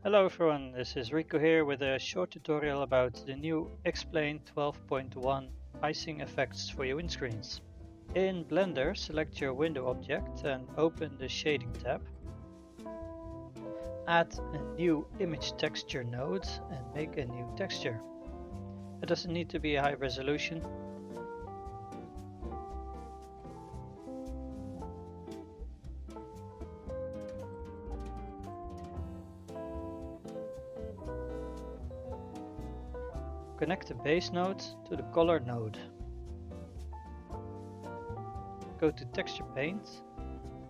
Hello everyone, this is Rico here with a short tutorial about the new Explain 12.1 icing effects for your windscreens. In Blender, select your window object and open the Shading tab. Add a new image texture node and make a new texture. It doesn't need to be a high resolution. Connect the base node to the color node. Go to Texture Paint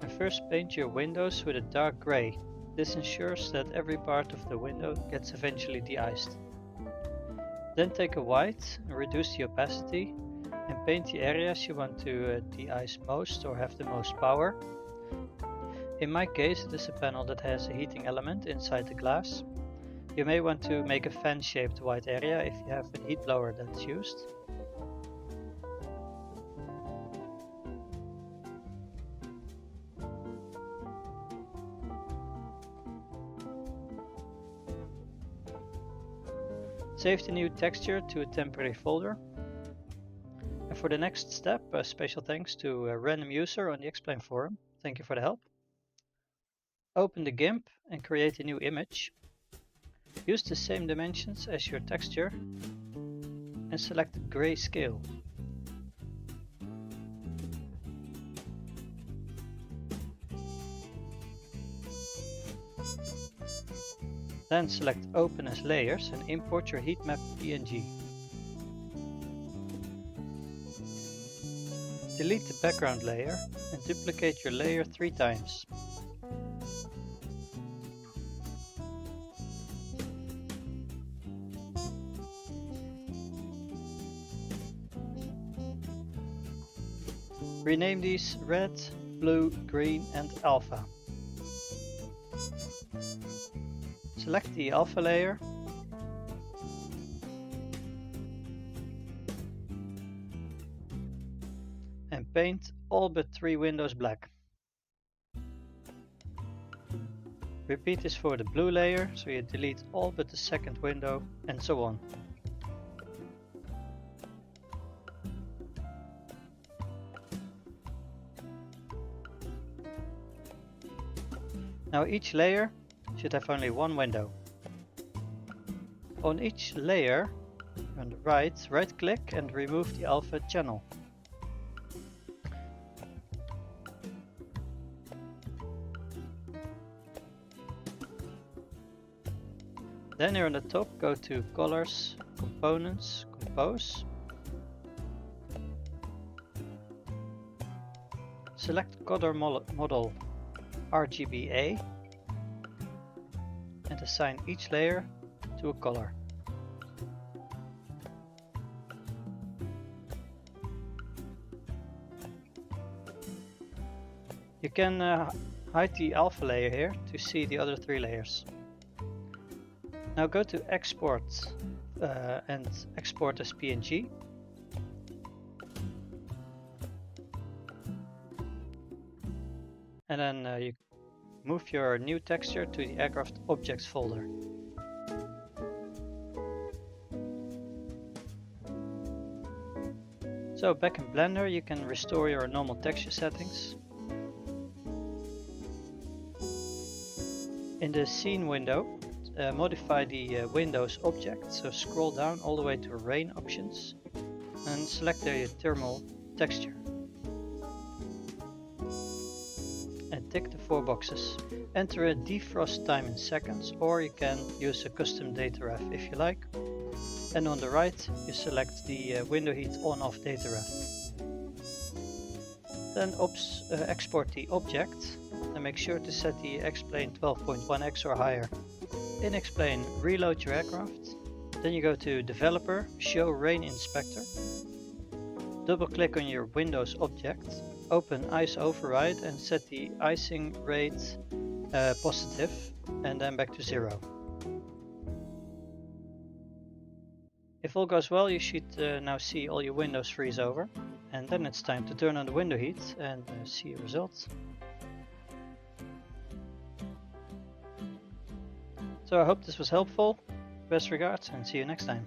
and first paint your windows with a dark gray. This ensures that every part of the window gets eventually de-iced. Then take a white and reduce the opacity and paint the areas you want to de-ice most or have the most power. In my case, it is a panel that has a heating element inside the glass. You may want to make a fan-shaped white area if you have a heat blower that's used. Save the new texture to a temporary folder. And for the next step, a special thanks to a random user on the Explain forum. Thank you for the help. Open the Gimp and create a new image. Use the same dimensions as your texture and select the gray scale. Then select Open as Layers and import your heat map PNG. Delete the background layer and duplicate your layer 3 times. Rename these red, blue, green and alpha. Select the alpha layer and paint all but 3 windows black. Repeat this for the blue layer, so you delete all but the second window and so on. Now each layer should have only one window. On each layer, on the right click and remove the alpha channel. Then here on the top, go to Colors, Components, Compose. Select Color Model RGBA and assign each layer to a color. You can hide the alpha layer here to see the other 3 layers. Now go to Export and export as PNG. And then you move your new texture to the Aircraft Objects folder. So back in Blender you can restore your normal texture settings. In the Scene window, modify the Windows object, so scroll down all the way to Rain options and select the thermal texture. And tick the 4 boxes. Enter a defrost time in seconds, or you can use a custom data ref if you like. And on the right you select the window heat on off data ref. Then export the object and make sure to set the Explain 12.1x or higher. In Explain, reload your aircraft. Then you go to Developer, Show Rain Inspector. Double click on your Windows object. Open Ice Override and set the icing rate positive and then back to 0. If all goes well, you should now see all your windows freeze over, and then it's time to turn on the window heat and see your results. So I hope this was helpful. Best regards and see you next time.